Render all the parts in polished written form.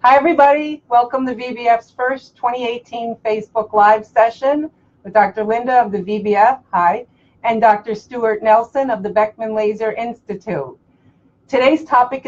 Hi, everybody. Welcome to VBF's first 2018 Facebook Live session with Dr. Linda of the VBF, hi, and Dr. Stuart Nelson of the Beckman Laser Institute. Today's topic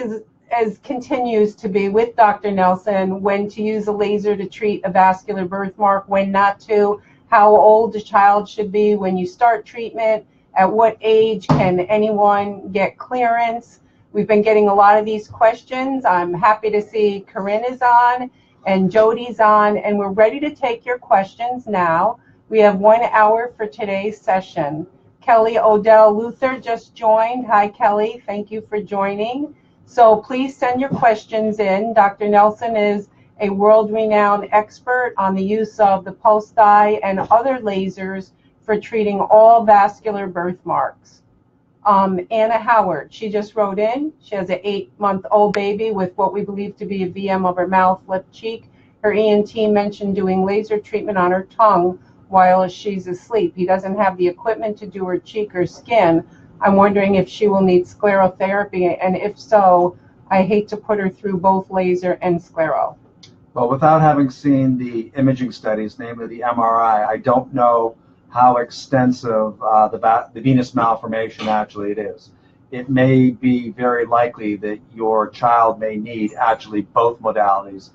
continues to be with Dr. Nelson, when to use a laser to treat a vascular birthmark, when not to, how old a child should be when you start treatment, at what age can anyone get clearance. We've been getting a lot of these questions. I'm happy to see Corinne is on and Jody's on, and we're ready to take your questions now. We have 1 hour for today's session. Kelly Odell Luther just joined. Hi, Kelly. Thank you for joining. So please send your questions in. Dr. Nelson is a world-renowned expert on the use of the pulse dye and other lasers for treating all vascular birthmarks. Anna Howard, she just wrote in. She has an 8-month-old baby with what we believe to be a VM of her mouth, lip, cheek. Her ENT mentioned doing laser treatment on her tongue while she's asleep. He doesn't have the equipment to do her cheek or skin. I'm wondering if she will need sclerotherapy, and if so, I hate to put her through both laser and sclero. Well, without having seen the imaging studies, namely the MRI, I don't know how extensive the venous malformation actually it is. It may be very likely that your child may need actually both modalities,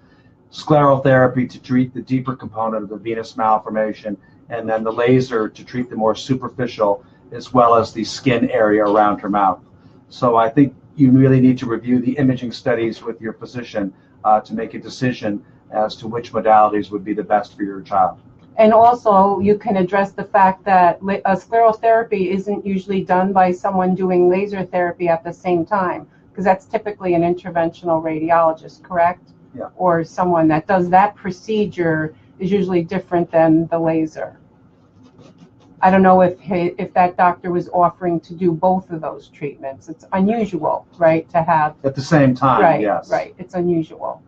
sclerotherapy to treat the deeper component of the venous malformation, and then the laser to treat the more superficial, as well as the skin area around her mouth. So I think you really need to review the imaging studies with your physician to make a decision as to which modalities would be the best for your child. And also, you can address the fact that sclerotherapy isn't usually done by someone doing laser therapy at the same time, because that's typically an interventional radiologist, correct? Yeah. Or someone that does that procedure is usually different than the laser. I don't know if that doctor was offering to do both of those treatments. It's unusual, right, to have at the same time. Right, yes. Right, it's unusual.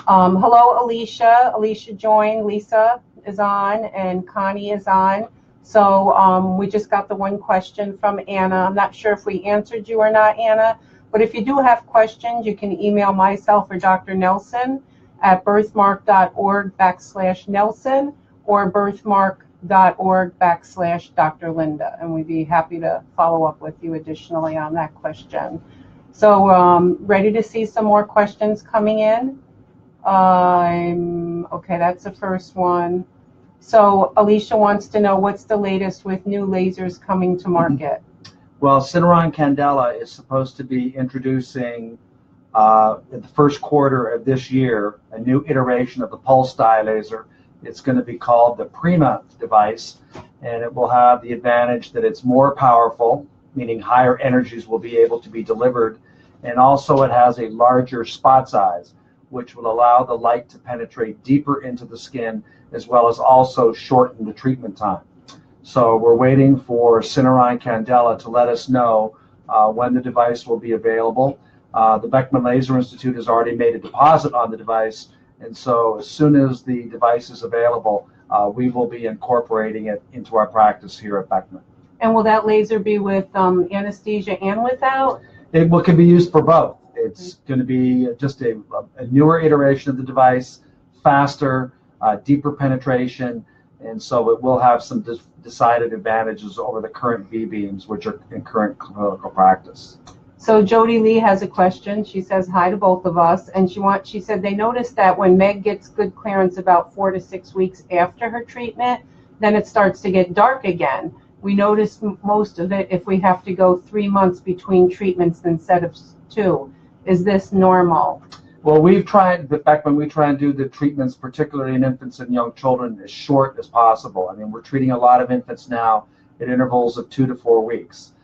Hello, Alicia. Alicia joined. Lisa is on, and Connie is on. So we just got the one question from Anna. I'm not sure if we answered you or not, Anna, but if you do have questions, you can email myself or Dr. Nelson at birthmark.org/Nelson or birthmark.org/Dr. Linda, and we'd be happy to follow up with you additionally on that question. So ready to see some more questions coming in? Okay, that's the first one. So Alicia wants to know, what's the latest with new lasers coming to market? Well, Syneron Candela is supposed to be introducing in the first quarter of this year a new iteration of the pulse dye laser. It's going to be called the Prima device, and it will have the advantage that it's more powerful, meaning higher energies will be able to be delivered, and also it has a larger spot size, which will allow the light to penetrate deeper into the skin, as well as also shorten the treatment time. So we're waiting for Syneron Candela to let us know when the device will be available. The Beckman Laser Institute has already made a deposit on the device, and so as soon as the device is available, we will be incorporating it into our practice here at Beckman. And will that laser be with anesthesia and without? It can be used for both. It's going to be just a newer iteration of the device, faster, deeper penetration, and so it will have some decided advantages over the current V-beams, which are in current clinical practice. So Jody Lee has a question. She says hi to both of us, and she said they noticed that when Meg gets good clearance about 4 to 6 weeks after her treatment, then it starts to get dark again. We notice most of it if we have to go 3 months between treatments instead of 2. Is this normal? Well, we've tried, Beckman, we try and do the treatments, particularly in infants and young children, as short as possible. I mean, we're treating a lot of infants now at intervals of 2 to 4 weeks.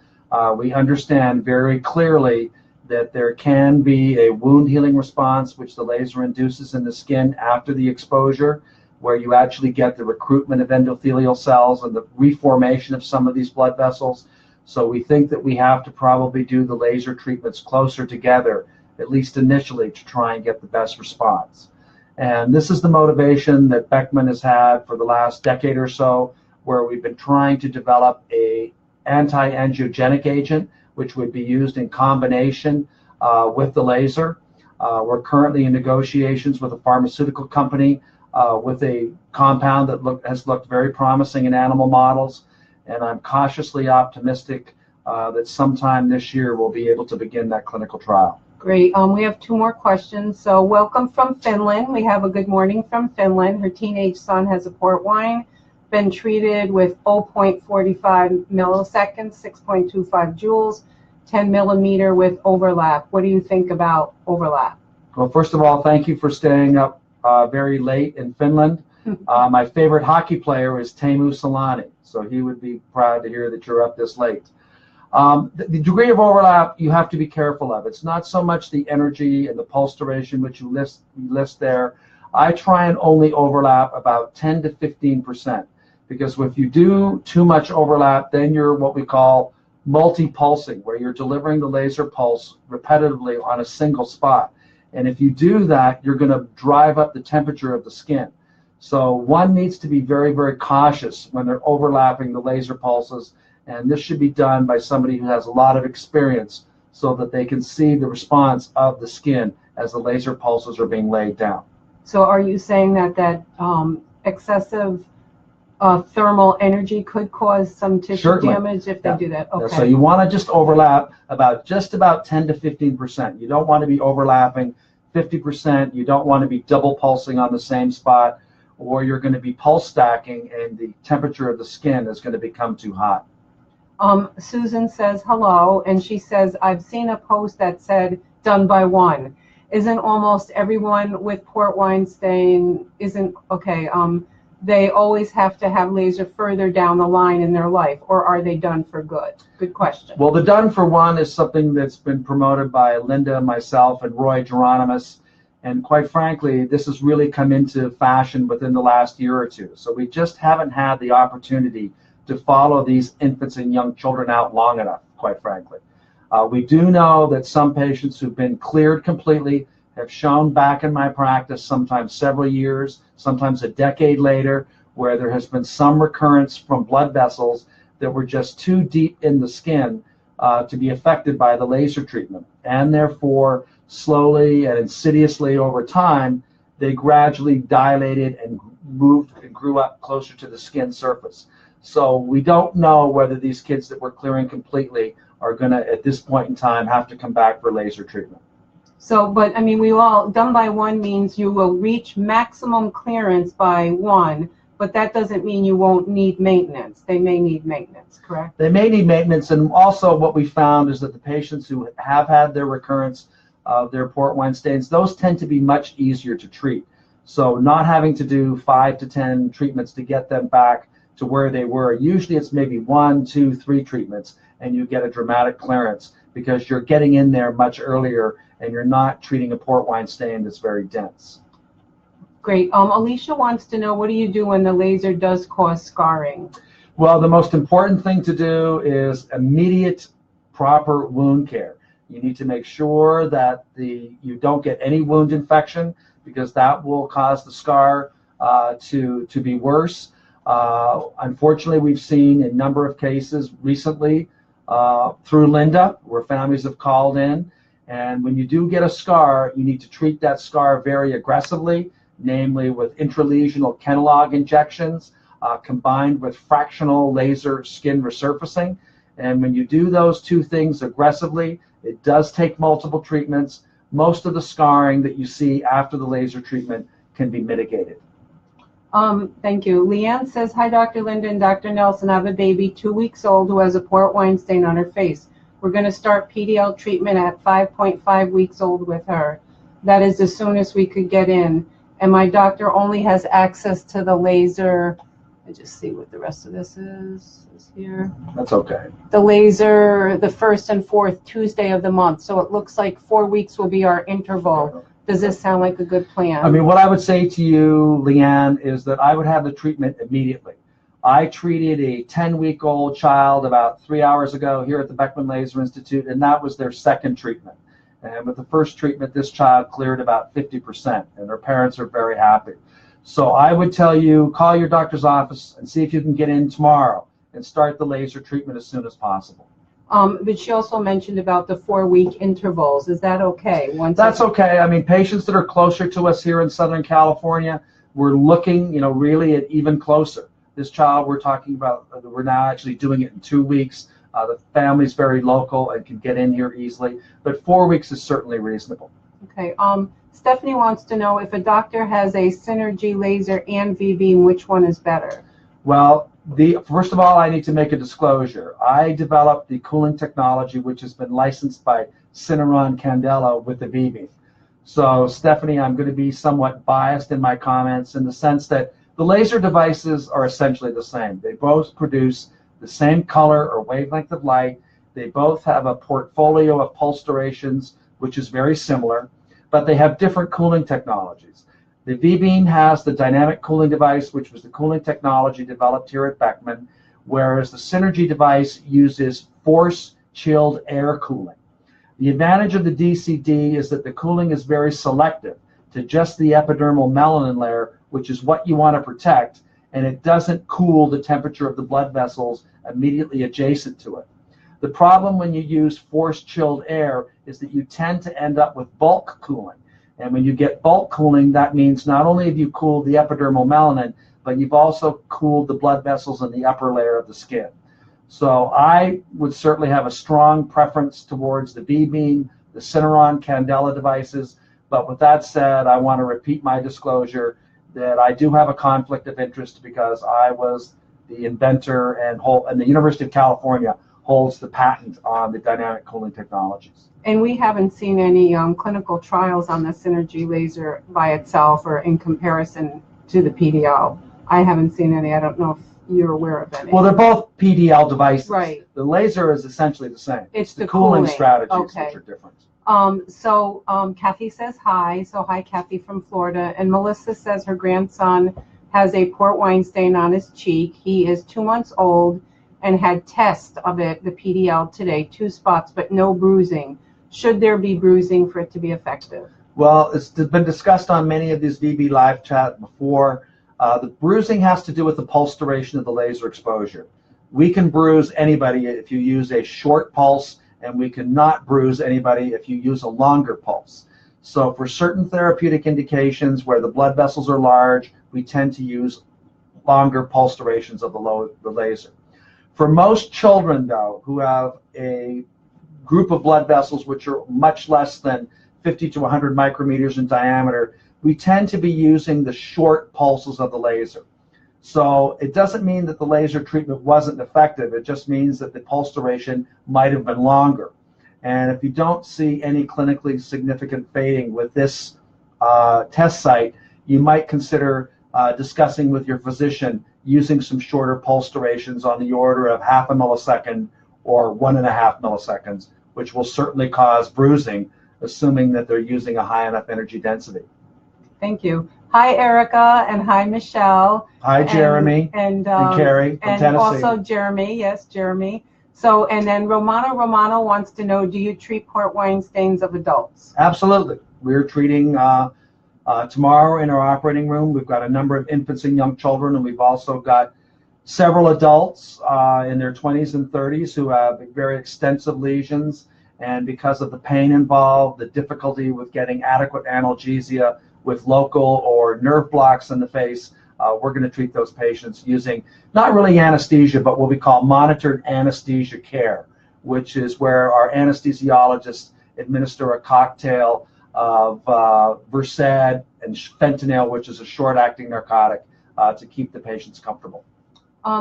We understand very clearly that there can be a wound healing response, which the laser induces in the skin after the exposure, where you actually get the recruitment of endothelial cells and the reformation of some of these blood vessels. So we think that we have to probably do the laser treatments closer together, at least initially, to try and get the best response. And this is the motivation that Beckman has had for the last decade or so, where we've been trying to develop a anti-angiogenic agent, which would be used in combination with the laser. We're currently in negotiations with a pharmaceutical company with a compound that has looked very promising in animal models, and I'm cautiously optimistic that sometime this year we'll be able to begin that clinical trial. Great. We have two more questions. So welcome from Finland. We have a good morning from Finland. Her teenage son has a port wine, been treated with 0.45 milliseconds, 6.25 joules, 10 millimeter with overlap. What do you think about overlap? Well, first of all, thank you for staying up very late in Finland. My favorite hockey player is Teemu Selanne, so he would be proud to hear that you're up this late. The degree of overlap you have to be careful of. It's not so much the energy and the pulse duration which you list there. I try and only overlap about 10 to 15%, because if you do too much overlap, then you're what we call multi-pulsing, where you're delivering the laser pulse repetitively on a single spot. And if you do that, you're going to drive up the temperature of the skin. So one needs to be very, very cautious when they're overlapping the laser pulses. And this should be done by somebody who has a lot of experience so that they can see the response of the skin as the laser pulses are being laid down. So are you saying that excessive thermal energy could cause some tissue damage if they do that? Okay. So you want to just overlap about 10 to 15%. You don't want to be overlapping 50%. You don't want to be double pulsing on the same spot, or you're going to be pulse stacking and the temperature of the skin is going to become too hot. Susan says hello, and she says, I've seen a post that said done by one. Isn't almost everyone with port wine stain, they always have to have laser further down the line in their life, or are they done for good? Good question. Well, the done for one is something that's been promoted by Linda, myself, and Roy Geronimus. And quite frankly, this has really come into fashion within the last year or two. So we just haven't had the opportunity to follow these infants and young children out long enough, quite frankly. We do know that some patients who've been cleared completely have shown back in my practice, sometimes several years, sometimes a decade later, where there has been some recurrence from blood vessels that were just too deep in the skin to be affected by the laser treatment. And therefore, slowly and insidiously over time, they gradually dilated and moved and grew up closer to the skin surface. So we don't know whether these kids that we're clearing completely are going to, at this point in time, have to come back for laser treatment. So, but I mean, we all, done by one means you will reach maximum clearance by one, but that doesn't mean you won't need maintenance. They may need maintenance, correct? They may need maintenance, and also what we found is that the patients who have had their recurrence of their port wine stains, those tend to be much easier to treat. So not having to do 5 to 10 treatments to get them back to where they were. Usually it's maybe 1, 2, 3 treatments, and you get a dramatic clearance because you're getting in there much earlier and you're not treating a port wine stain that's very dense. Great. Alicia wants to know, what do you do when the laser does cause scarring? Well, the most important thing to do is immediate proper wound care. You need to make sure that you don't get any wound infection, because that will cause the scar to be worse. Unfortunately, we've seen a number of cases recently through Linda where families have called in, and when you do get a scar, you need to treat that scar very aggressively, namely with intralesional Kenalog injections combined with fractional laser skin resurfacing. And when you do those two things aggressively, it does take multiple treatments. Most of the scarring that you see after the laser treatment can be mitigated. Thank you. Leanne says, hi, Dr. Linda and Dr. Nelson. I have a baby 2 weeks old who has a port wine stain on her face. We're going to start PDL treatment at 5.5 weeks old with her. That is the soonest we could get in. And my doctor only has access to the laser. I just see what the rest of this is here. That's okay. The laser, the 1st and 4th Tuesday of the month. So it looks like 4 weeks will be our interval. Does this sound like a good plan? I mean, what I would say to you, Leanne, is that I would have the treatment immediately. I treated a 10-week-old child about 3 hours ago here at the Beckman Laser Institute, and that was their second treatment. And with the first treatment, this child cleared about 50%, and their parents are very happy. So I would tell you, call your doctor's office and see if you can get in tomorrow and start the laser treatment as soon as possible. But she also mentioned about the 4-week intervals. Is that okay? That's okay. I mean, patients that are closer to us here in Southern California, we're looking, really at even closer. This child we're talking about, we're now actually doing it in 2 weeks. The family's very local and can get in here easily, but 4 weeks is certainly reasonable. Okay. Stephanie wants to know if a doctor has a Synergy laser and V-beam, which one is better? Well, first of all, I need to make a disclosure. I developed the cooling technology, which has been licensed by Syneron Candela with the V-beam. So, Stephanie, I'm going to be somewhat biased in my comments in the sense that the laser devices are essentially the same. They both produce the same color or wavelength of light. They both have a portfolio of pulse durations, which is very similar, but they have different cooling technologies. The V-beam has the dynamic cooling device, which was the cooling technology developed here at Beckman, whereas the Synergy device uses force-chilled air cooling. The advantage of the DCD is that the cooling is very selective to just the epidermal melanin layer, which is what you want to protect, and it doesn't cool the temperature of the blood vessels immediately adjacent to it. The problem when you use force-chilled air is that you tend to end up with bulk cooling. And when you get bulk cooling, that means not only have you cooled the epidermal melanin, but you've also cooled the blood vessels in the upper layer of the skin. So I would certainly have a strong preference towards the V-beam, the Syneron Candela devices. But with that said, I want to repeat my disclosure that I do have a conflict of interest because I was the inventor and the University of California holds the patent on the dynamic cooling technologies. And we haven't seen any clinical trials on the Synergy laser by itself or in comparison to the PDL. I haven't seen any. I don't know if you're aware of any. Well, they're both PDL devices. Right. The laser is essentially the same. It's the cooling cooling strategies okay. which are different. So Kathy says hi. So hi, Kathy from Florida. And Melissa says her grandson has a port wine stain on his cheek. He is 2 months old and had tests of it, the PDL today, 2 spots, but no bruising. Should there be bruising for it to be effective? Well, it's been discussed on many of these VB live chat before. The bruising has to do with the pulse duration of the laser exposure. We can bruise anybody if you use a short pulse, and we cannot bruise anybody if you use a longer pulse. So for certain therapeutic indications where the blood vessels are large, we tend to use longer pulse durations of the laser. For most children, though, who have a group of blood vessels which are much less than 50 to 100 micrometers in diameter, we tend to be using the short pulses of the laser. So it doesn't mean that the laser treatment wasn't effective. It just means that the pulse duration might have been longer. And if you don't see any clinically significant fading with this test site, you might consider discussing with your physician using some shorter pulse durations on the order of 0.5 millisecond or 1.5 milliseconds, which will certainly cause bruising, assuming that they're using a high enough energy density. Thank you. Hi, Erica, and hi, Michelle. Hi, Jeremy, and Carrie from Tennessee. And also Jeremy, yes, Jeremy. So, and then Romano wants to know, do you treat port wine stains of adults? Absolutely. We're treating tomorrow in our operating room. We've got a number of infants and young children, and we've also got several adults in their 20s and 30s who have very extensive lesions. And because of the pain involved, the difficulty with getting adequate analgesia with local or nerve blocks in the face, we're going to treat those patients using not really anesthesia, but what we call monitored anesthesia care, which is where our anesthesiologists administer a cocktail of Versed and fentanyl, which is a short-acting narcotic, to keep the patients comfortable.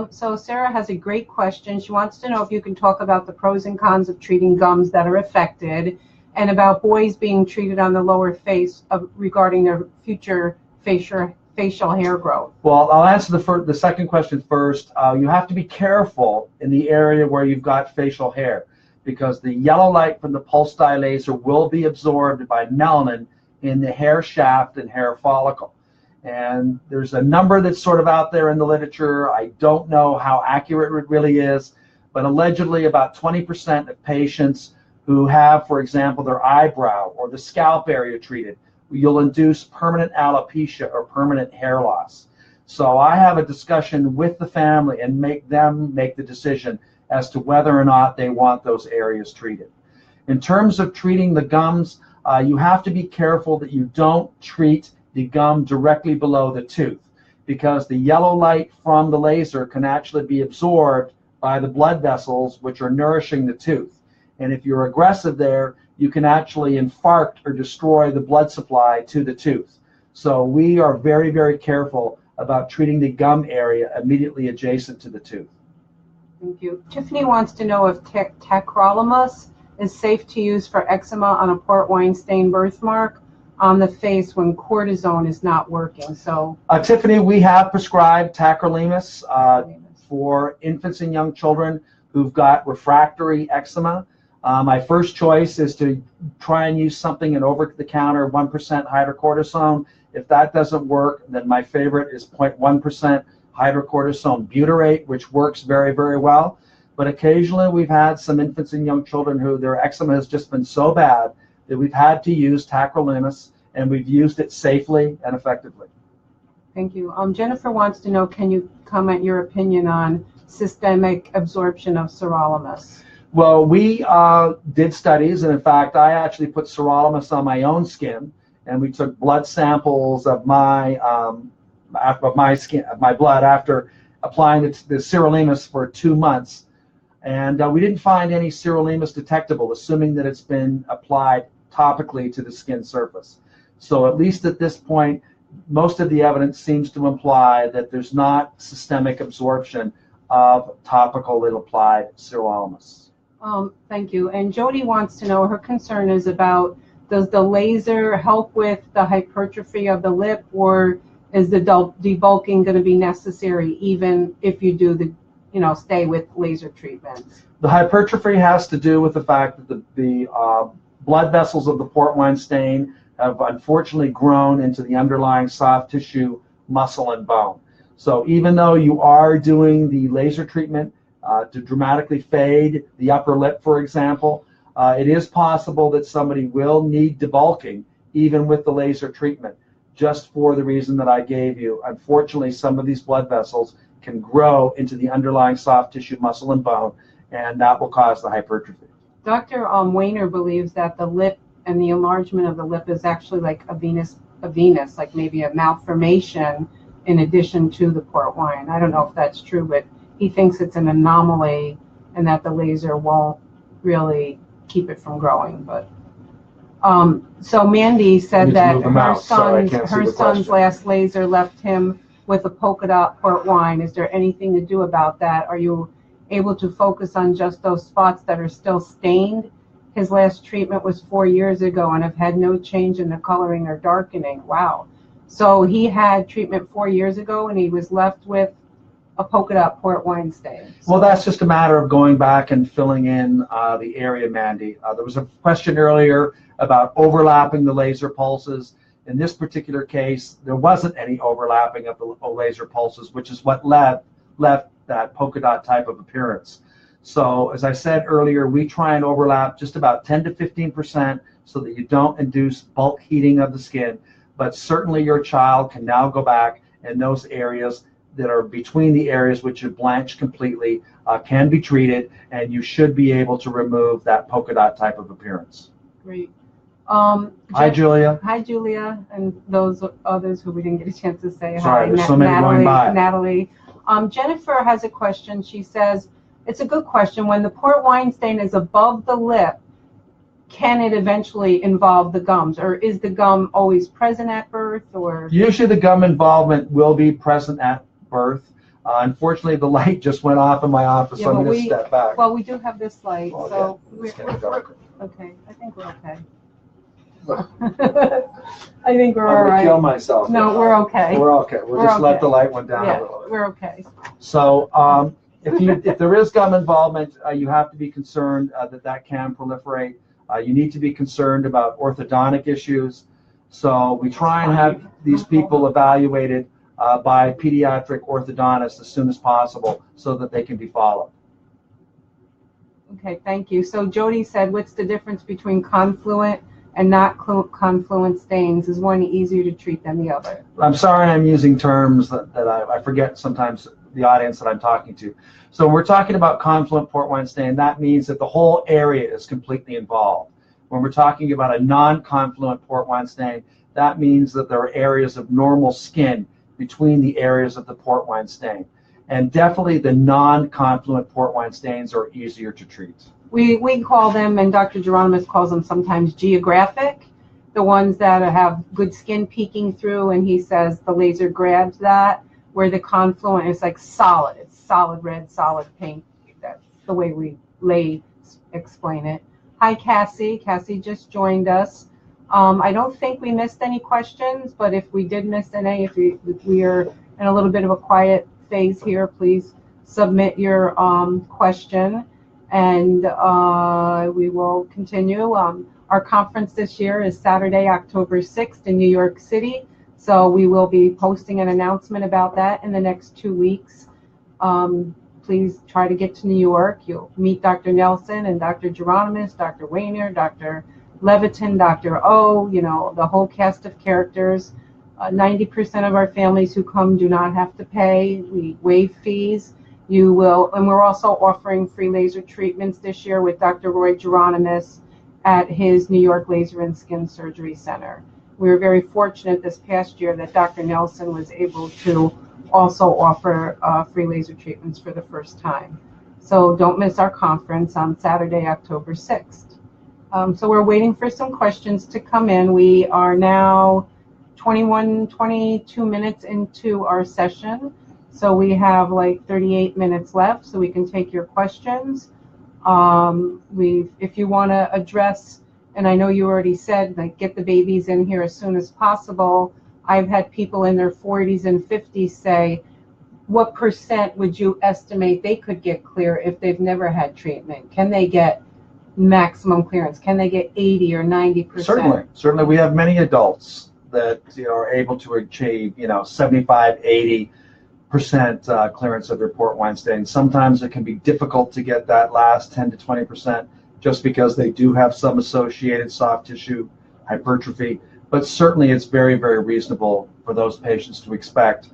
So Sarah has a great question. She wants to know if you can talk about the pros and cons of treating gums that are affected, and about boys being treated on the lower face regarding their future facial hair growth. Well, I'll answer the second question first. You have to be careful in the area where you've got facial hair, because the yellow light from the pulse dye laser will be absorbed by melanin in the hair shaft and hair follicle. And there's a number that's sort of out there in the literature. I don't know how accurate it really is, but allegedly about 20% of patients who have, for example, their eyebrow or the scalp area treated, you'll induce permanent alopecia or permanent hair loss. So I have a discussion with the family and make them make the decision as to whether or not they want those areas treated. In terms of treating the gums, you have to be careful that you don't treat the gum directly below the tooth, because the yellow light from the laser can actually be absorbed by the blood vessels which are nourishing the tooth. And if you're aggressive there, you can actually infarct or destroy the blood supply to the tooth. So we are very, very careful about treating the gum area immediately adjacent to the tooth. Thank you. Tiffany wants to know if tacrolimus is safe to use for eczema on a port wine stain birthmark on the face when cortisone is not working. So, Tiffany, we have prescribed tacrolimus for infants and young children who've got refractory eczema. My first choice is to try and use something in over-the-counter 1% hydrocortisone. If that doesn't work, then my favorite is 0.1% hydrocortisone butyrate, which works very, very well. But occasionally we've had some infants and young children who their eczema has just been so bad that we've had to use tacrolimus, and we've used it safely and effectively. Thank you. Jennifer wants to know, can you comment your opinion on systemic absorption of sirolimus? Well, we did studies, and in fact, I actually put sirolimus on my own skin, and we took blood samples of my blood after applying the sirolimus for 2 months, and we didn't find any sirolimus detectable, assuming that it's been applied topically to the skin surface. So at least at this point, most of the evidence seems to imply that there's not systemic absorption of topically applied sirolimus. Thank you. And Jody wants to know, her concern is about, does the laser help with the hypertrophy of the lip, or is the debulking going to be necessary even if you do the, stay with laser treatments? The hypertrophy has to do with the fact that the blood vessels of the port wine stain have unfortunately grown into the underlying soft tissue, muscle, and bone. So even though you are doing the laser treatment to dramatically fade the upper lip, for example, it is possible that somebody will need debulking even with the laser treatment, just for the reason that I gave you. Unfortunately, some of these blood vessels can grow into the underlying soft tissue, muscle, and bone, and that will cause the hypertrophy. Dr. Weiner believes that the lip and the enlargement of the lip is actually like a venous, like maybe a malformation in addition to the port wine. I don't know if that's true, but he thinks it's an anomaly and that the laser won't really keep it from growing. But so Mandy said that her son's last laser left him with a polka dot port wine. Is there anything to do about that? Are you able to focus on just those spots that are still stained? His last treatment was 4 years ago and have had no change in the coloring or darkening. Wow. So he had treatment 4 years ago and he was left with a polka dot port wine stain. Well, that's just a matter of going back and filling in the area, Mandy. There was a question earlier about overlapping the laser pulses. In this particular case, there wasn't any overlapping of the laser pulses, which is what left that polka dot type of appearance. So as I said earlier, we try and overlap just about 10 to 15% so that you don't induce bulk heating of the skin. But certainly your child can now go back, and those areas that are between the areas which are blanched completely can be treated, and you should be able to remove that polka dot type of appearance. Great. Hi, Julia. Hi, Julia, and those others who we didn't get a chance to say hi. Sorry, there's so many going by. Natalie. Jennifer has a question. She says, it's a good question. When the port wine stain is above the lip, can it eventually involve the gums, or is the gum always present at birth? Or usually the gum involvement will be present at birth. Unfortunately, the light just went off in my office, so I'm going to step back. Well, we do have this light, so yeah, we're okay. I think we're okay. I think we're all right. I'm going to kill myself. No, we're okay. We're okay. We'll just let the light one down a little bit. We're okay. So if there is gum involvement, you have to be concerned that can proliferate. You need to be concerned about orthodontic issues. So we try and have these people evaluated by pediatric orthodontists as soon as possible so that they can be followed. Okay, thank you. So Jody said, what's the difference between confluent and not confluent stains? Is one easier to treat than the other? I'm sorry I'm using terms that I forget sometimes the audience that I'm talking to. So when we're talking about confluent port wine stain, that means that the whole area is completely involved. When we're talking about a non-confluent port wine stain, that means that there are areas of normal skin between the areas of the port wine stain. And definitely the non-confluent port wine stains are easier to treat. We call them, and Dr. Geronimus calls them sometimes geographic, the ones that have good skin peeking through, and he says the laser grabs that, where the confluent is like solid. It's solid red, solid pink. That's the way we explain it. Hi, Cassie. Cassie just joined us. I don't think we missed any questions, but if we did miss any, if we are in a little bit of a quiet phase here, please submit your question, and we will continue. Our conference this year is Saturday, October 6th in New York City, so we will be posting an announcement about that in the next 2 weeks. Please try to get to New York. You'll meet Dr. Nelson and Dr. Geronimus, Dr. Wayner, Dr. Levitin, Dr. O, you know, the whole cast of characters. 90% of our families who come do not have to pay. We waive fees. You will, and we're also offering free laser treatments this year with Dr. Roy Geronimus at his New York Laser and Skin Surgery Center. We were very fortunate this past year that Dr. Nelson was able to also offer free laser treatments for the first time. So don't miss our conference on Saturday, October 6th. So we're waiting for some questions to come in. We are now 22 minutes into our session. So we have like 38 minutes left, so we can take your questions. If you want to address, and I know you already said, like, get the babies in here as soon as possible. I've had people in their 40s and 50s say, what % would you estimate they could get clear if they've never had treatment? Can they get maximum clearance? Can they get 80 or 90%? Certainly. We have many adults that are able to achieve 75, 80% clearance of their port wine stain. Sometimes it can be difficult to get that last 10 to 20% just because they do have some associated soft tissue hypertrophy. But certainly it's very, very reasonable for those patients to expect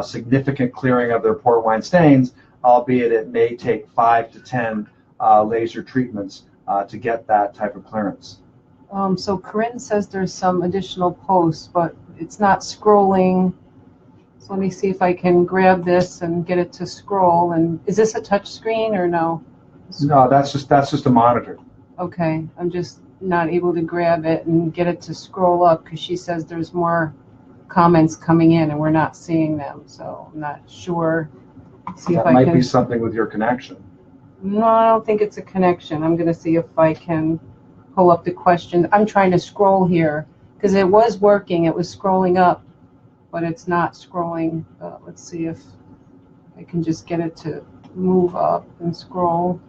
significant clearing of their port wine stains, albeit it may take 5 to 10 laser treatments to get that type of clearance. So Corinne says there's some additional posts, but it's not scrolling. So let me see if I can grab this and get it to scroll. And is this a touch screen or no? No, that's just a monitor. Okay, I'm just not able to grab it and get it to scroll up because she says there's more comments coming in and we're not seeing them. So I'm not sure. See if that might be something with your connection. No, I don't think it's a connection. I'm going to see if I can pull up the question. I'm trying to scroll here because it was working. It was scrolling up, but it's not scrolling. Let's see if I can just get it to move up and scroll.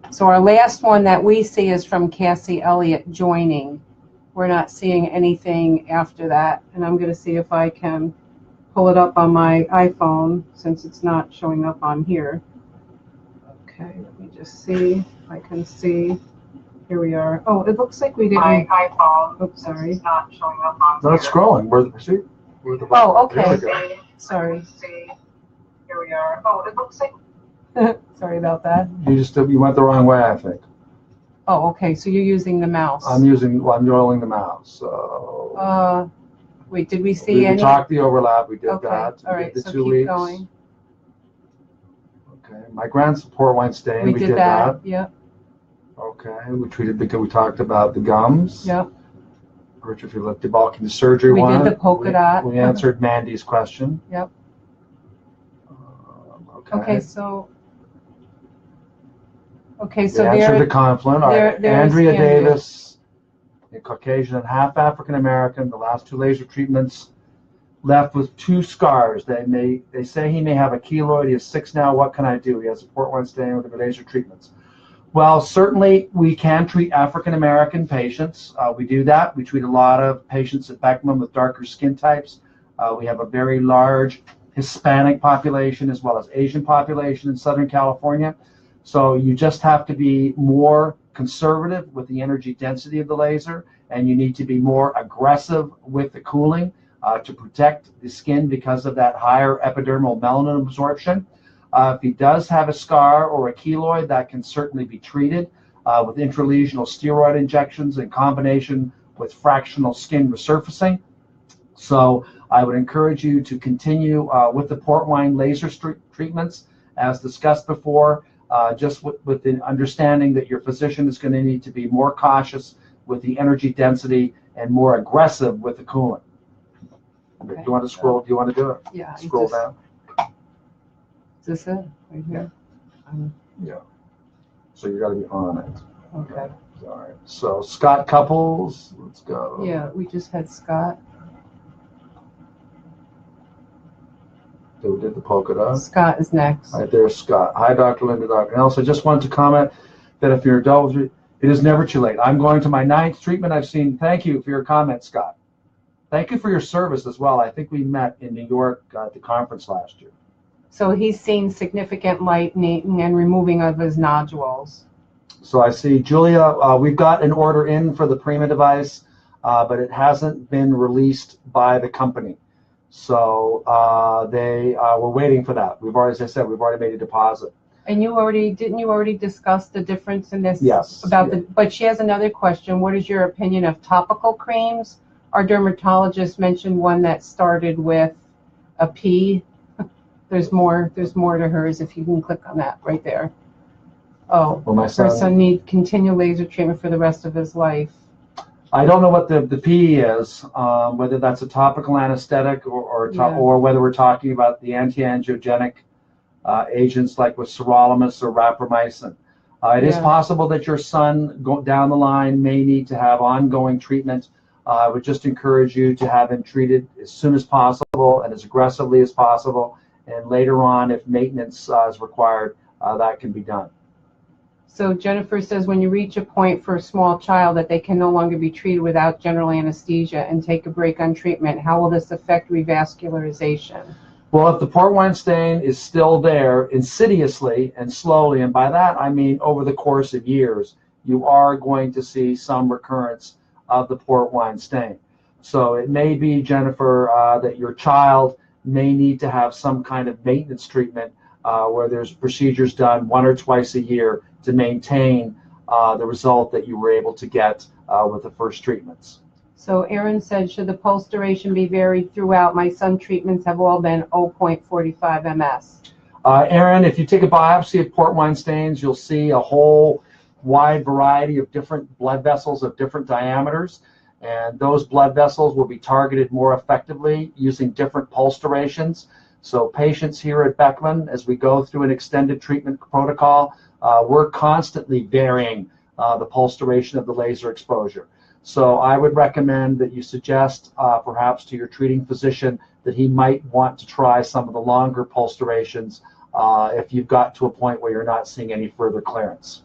So our last one that we see is from Cassie Elliott joining. We're not seeing anything after that. And I'm going to see if I can pull it up on my iPhone since it's not showing up on here. Okay, let me just see if I can see. Here we are. Oh, it looks like we didn't. My iPhone. Oops, sorry. It's not showing up on here. No, it's scrolling. Oh, okay. Sorry. Here we are. Oh, it looks like. Sorry about that. You went the wrong way, I think. Oh, okay. So you're using the mouse. I'm rolling the mouse. So. Wait, did we see any? We talked the overlap. We did okay. that. All right. The so 2 keep weeks. Going. Okay. My grandson port wine stain. We did that. Yep. Okay. We treated because we talked about the gums. Yep. Hypertrophy lip debulking the surgery we one. We did the polka dot. We answered Mandy's question. Yep. Okay. So we answered the confluent. All right. Andrea Davis, a Caucasian and half African American. The last 2 laser treatments left with 2 scars. They say he may have a keloid. He is 6 now. What can I do? He has a port wine stain with the laser treatments. Well, certainly we can treat African American patients. We do that. We treat a lot of patients at Beckman with darker skin types. We have a very large Hispanic population as well as Asian population in Southern California. So you just have to be more conservative with the energy density of the laser, and you need to be more aggressive with the cooling. to protect the skin because of that higher epidermal melanin absorption. If he does have a scar or a keloid, that can certainly be treated with intralesional steroid injections in combination with fractional skin resurfacing. So I would encourage you to continue with the port wine laser treatments as discussed before, just with the understanding that your physician is going to need to be more cautious with the energy density and more aggressive with the cooling. Okay. Do you want to scroll? Do you want to do it? Yeah. Scroll down. Is this it? Right here? Yeah. So you got to be on it. Okay. All right. So Scott Couples, let's go. Yeah, we just had Scott. So we did the polka dot. Scott is next. All right, there's Scott. Hi, Dr. Linda, Dr. Nelson. I just wanted to comment that if you're adult, it is never too late. I'm going to my 9th treatment I've seen. Thank you for your comment, Scott. Thank you for your service as well. I think we met in New York at the conference last year. So he's seen significant lightening and removing of his nodules. So I see, Julia, we've got an order in for the Prima device, but it hasn't been released by the company. So we're waiting for that. We've already, as I said, we've already made a deposit. And didn't you already discuss the difference in this? Yes. But she has another question. What is your opinion of topical creams? Our dermatologist mentioned one that started with a P. There's more to hers if you can click on that right there. Oh, well, my son need continual laser treatment for the rest of his life. I don't know what the P is, whether that's a topical anesthetic or whether we're talking about the anti-angiogenic agents like with sirolimus or rapamycin. It is possible that your son down the line may need to have ongoing treatment. I would just encourage you to have him treated as soon as possible and as aggressively as possible. And later on, if maintenance is required, that can be done. So Jennifer says when you reach a point for a small child that they can no longer be treated without general anesthesia and take a break on treatment, how will this affect revascularization? Well, if the port wine stain is still there insidiously and slowly, and by that I mean over the course of years, you are going to see some recurrence of the port wine stain. So it may be, Jennifer, that your child may need to have some kind of maintenance treatment where there's procedures done 1 or twice a year to maintain the result that you were able to get with the first treatments. So Aaron said, should the pulse duration be varied throughout? My son's treatments have all been 0.45 ms. Aaron, if you take a biopsy of port wine stains, you'll see a whole wide variety of different blood vessels of different diameters, and those blood vessels will be targeted more effectively using different pulse durations. So patients here at Beckman, as we go through an extended treatment protocol, we're constantly varying the pulse duration of the laser exposure. So I would recommend that you suggest perhaps to your treating physician that he might want to try some of the longer pulse durations if you've got to a point where you're not seeing any further clearance.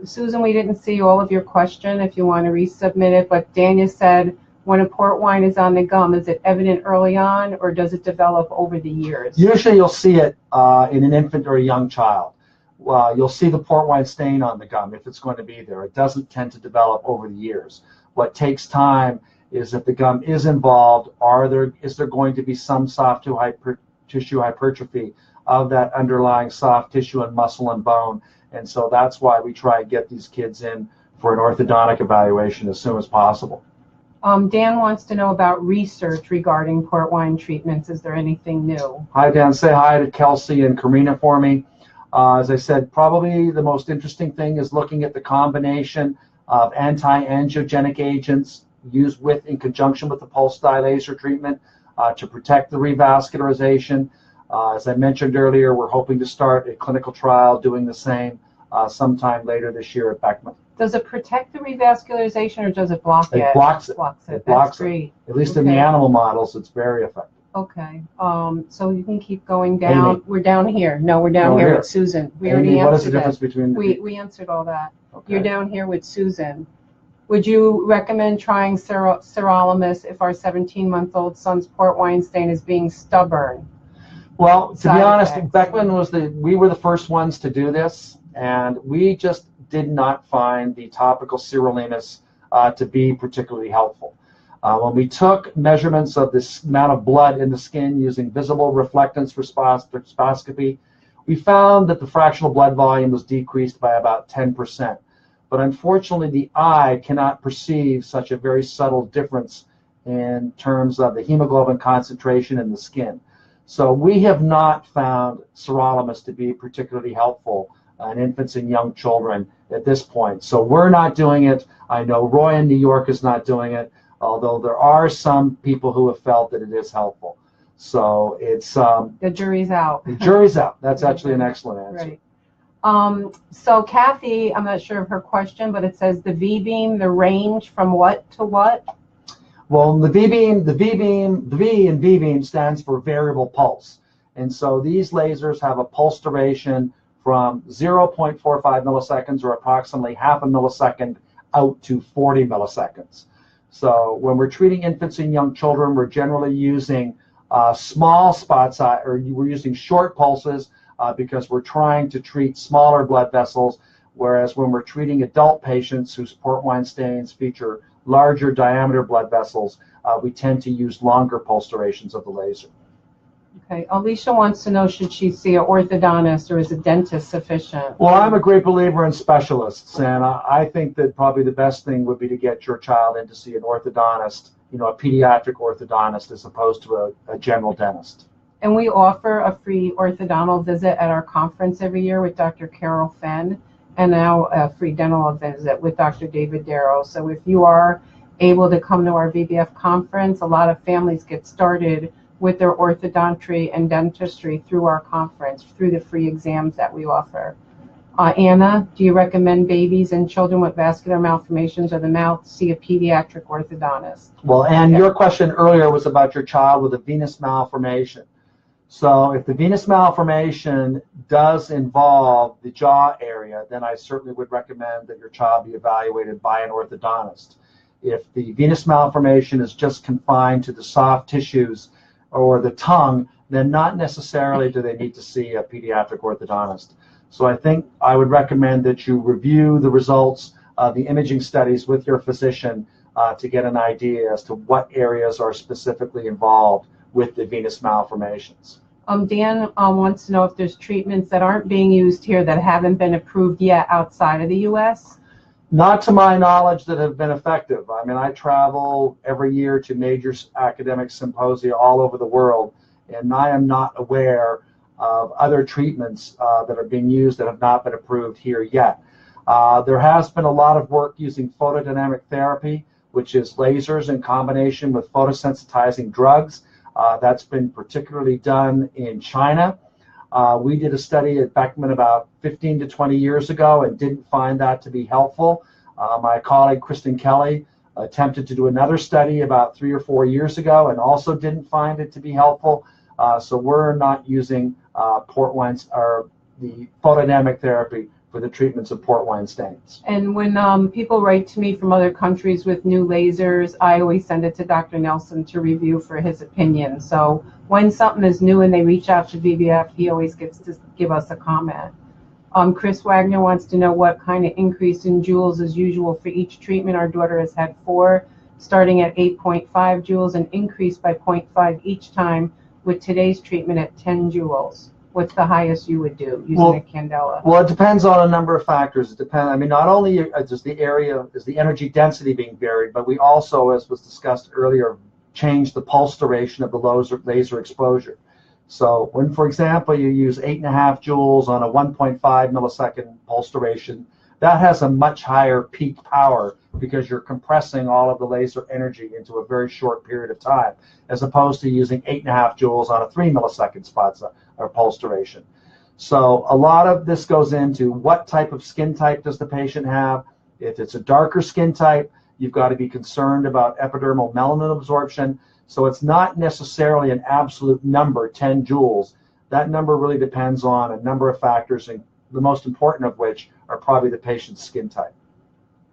Susan, we didn't see all of your question if you want to resubmit it, but Daniel said, when a port wine is on the gum, is it evident early on or does it develop over the years? Usually you'll see it in an infant or a young child. You'll see the port wine stain on the gum if it's going to be there. It doesn't tend to develop over the years. What takes time is if the gum is involved, is there going to be some soft tissue hypertrophy of that underlying soft tissue and muscle and bone. And so that's why we try and get these kids in for an orthodontic evaluation as soon as possible. Dan wants to know about research regarding port wine treatments. Is there anything new? Hi, Dan. Say hi to Kelsey and Karina for me. As I said, probably the most interesting thing is looking at the combination of anti-angiogenic agents used in conjunction with the pulse dye laser treatment to protect the revascularization. As I mentioned earlier, we're hoping to start a clinical trial doing the same sometime later this year at Beckman. Does it protect the revascularization or does it block it? It blocks it. It blocks That's great. At least in the animal models, it's very effective. Okay. So you can keep going down. Amy. We're down here. No, we're down here with Susan. We already answered what is the difference between we answered all that. Okay. You're down here with Susan. Would you recommend trying sirolimus if our 17-month-old son's port wine stain is being stubborn? Well, to be honest, Beckman we were the first ones to do this, and we just did not find the topical sirolimus to be particularly helpful. When we took measurements of this amount of blood in the skin using visible reflectance spectroscopy, we found that the fractional blood volume was decreased by about 10%. But unfortunately, the eye cannot perceive such a very subtle difference in terms of the hemoglobin concentration in the skin. So we have not found sirolimus to be particularly helpful in infants and young children at this point. So we're not doing it. I know Roy in New York is not doing it, although there are some people who have felt that it is helpful. So it's the jury's out. The jury's out. That's actually an excellent answer. Right. So Kathy, I'm not sure of her question, but it says the V-beam, the range from what to what? Well, the V in V-beam stands for variable pulse. And so these lasers have a pulse duration from 0.45 milliseconds, or approximately half a millisecond, out to 40 milliseconds. So when we're treating infants and young children, we're generally using small spot size, or we're using short pulses because we're trying to treat smaller blood vessels, whereas when we're treating adult patients whose port wine stains feature larger diameter blood vessels, we tend to use longer pulse durations of the laser. Okay, Alicia wants to know, should she see an orthodontist or is a dentist sufficient? Well, I'm a great believer in specialists, and I think that probably the best thing would be to get your child in to see an orthodontist, a pediatric orthodontist, as opposed to a general dentist. And we offer a free orthodontal visit at our conference every year with Dr. Carol Fenn, and now a free dental visit with Dr. David Darrow. So if you are able to come to our VBF conference, a lot of families get started with their orthodontry and dentistry through our conference, through the free exams that we offer. Anna, do you recommend babies and children with vascular malformations of the mouth see a pediatric orthodontist? Well, and your question earlier was about your child with a venous malformation. So if the venous malformation does involve the jaw area, then I certainly would recommend that your child be evaluated by an orthodontist. If the venous malformation is just confined to the soft tissues or the tongue, then not necessarily do they need to see a pediatric orthodontist. So I think I would recommend that you review the results of the imaging studies with your physician to get an idea as to what areas are specifically involved with the venous malformations. Dan wants to know if there's treatments that aren't being used here that haven't been approved yet outside of the U.S. Not to my knowledge that have been effective. I mean, I travel every year to major academic symposia all over the world, and I am not aware of other treatments that are being used that have not been approved here yet. There has been a lot of work using photodynamic therapy, which is lasers in combination with photosensitizing drugs. That's been particularly done in China. We did a study at Beckman about 15 to 20 years ago and didn't find that to be helpful. My colleague Kristen Kelly attempted to do another study about 3 or 4 years ago and also didn't find it to be helpful. So we're not using port wines or the photodynamic therapy for the treatments of port wine stains. And when people write to me from other countries with new lasers, I always send it to Dr. Nelson to review for his opinion. So when something is new and they reach out to VBF, he always gets to give us a comment. Chris Wagner wants to know what kind of increase in joules is usual for each treatment. Our daughter has had 4, starting at 8.5 joules and increased by 0.5 each time, with today's treatment at 10 joules. What's the highest you would do using a candela? Well, it depends on a number of factors. It depends. I mean, not only is the area, is the energy density being varied, but we also, as was discussed earlier, change the pulse duration of the laser exposure. So when, for example, you use 8.5 joules on a 1.5 millisecond pulse duration, that has a much higher peak power because you're compressing all of the laser energy into a very short period of time, as opposed to using 8.5 joules on a 3 millisecond spot or pulse duration. So a lot of this goes into what type of skin type does the patient have. If it's a darker skin type, you've got to be concerned about epidermal melanin absorption. So it's not necessarily an absolute number, 10 joules. That number really depends on a number of factors, and the most important of which are probably the patient's skin type.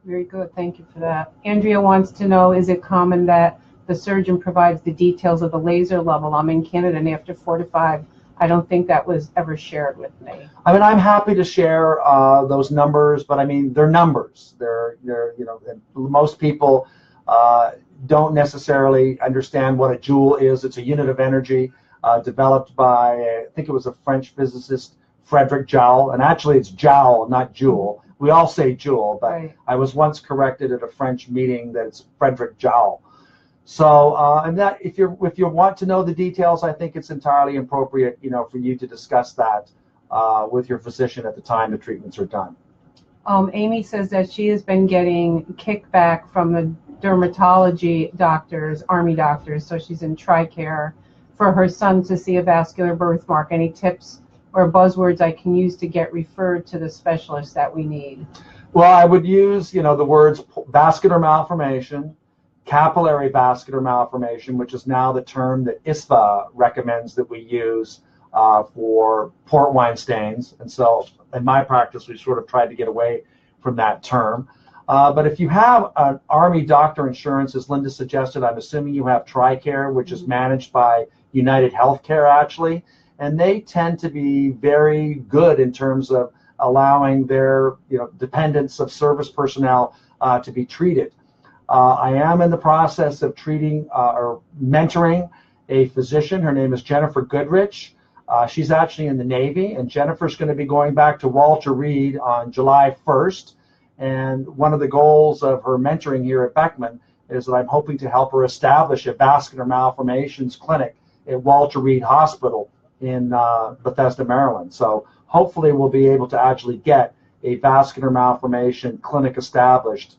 Very good, thank you for that. Andrea wants to know, is it common that the surgeon provides the details of the laser level? I'm in Canada, and after 4 to 5, I don't think that was ever shared with me. I mean, I'm happy to share those numbers, but I mean, they're numbers. They're you know, most people don't necessarily understand what a joule is, it's a unit of energy developed by, I think it was a French physicist, Frederick Joule, and actually it's Joule, not Joule. We all say Joule, but right. I was once corrected at a French meeting that it's Frederick Joule. So, and that if you want to know the details, I think it's entirely appropriate, for you to discuss that with your physician at the time the treatments are done. Amy says that she has been getting kickback from the dermatology doctors, Army doctors, so she's in TRICARE for her son to see a vascular birthmark. Any tips or buzzwords I can use to get referred to the specialist that we need? Well, I would use, the words vascular malformation, capillary vascular malformation, which is now the term that ISVA recommends that we use for port wine stains. And so in my practice, we sort of tried to get away from that term. But if you have an Army doctor insurance, as Linda suggested, I'm assuming you have TRICARE, which is managed by United Healthcare, actually. And they tend to be very good in terms of allowing their dependents of service personnel to be treated. I am in the process of treating or mentoring a physician. Her name is Jennifer Goodrich. She's actually in the Navy, and Jennifer's going to be going back to Walter Reed on July 1st. And one of the goals of her mentoring here at Beckman is that I'm hoping to help her establish a vascular malformations clinic at Walter Reed Hospital in Bethesda, Maryland. So hopefully we'll be able to actually get a vascular malformation clinic established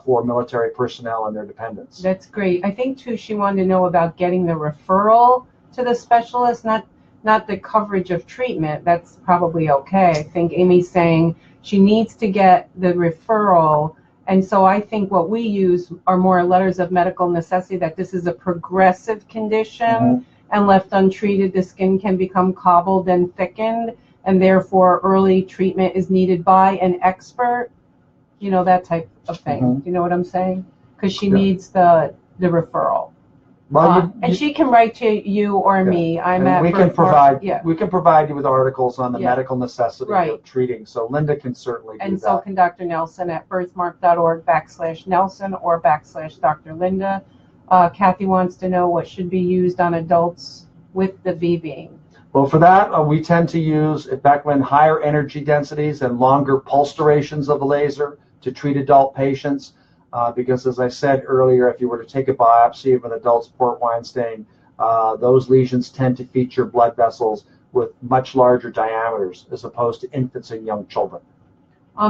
for military personnel and their dependents. That's great. I think too she wanted to know about getting the referral to the specialist, not the coverage of treatment. That's probably okay. I think Amy's saying she needs to get the referral, and so I think what we use are more letters of medical necessity, that this is a progressive condition, and left untreated the skin can become cobbled and thickened, and therefore early treatment is needed by an expert, that type of thing. You know what I'm saying? Because she needs the referral. Well, and she can write to you or me. We can provide you with articles on the medical necessity of treating. So Linda can certainly do that. And so can Dr. Nelson at birthmark.org/Nelson or /Dr. Linda. Kathy wants to know what should be used on adults with the V-beam. Well, for that, we tend to use at Beckman higher energy densities and longer pulse durations of the laser to treat adult patients. Because as I said earlier, if you were to take a biopsy of an adult's port wine stain, those lesions tend to feature blood vessels with much larger diameters as opposed to infants and young children.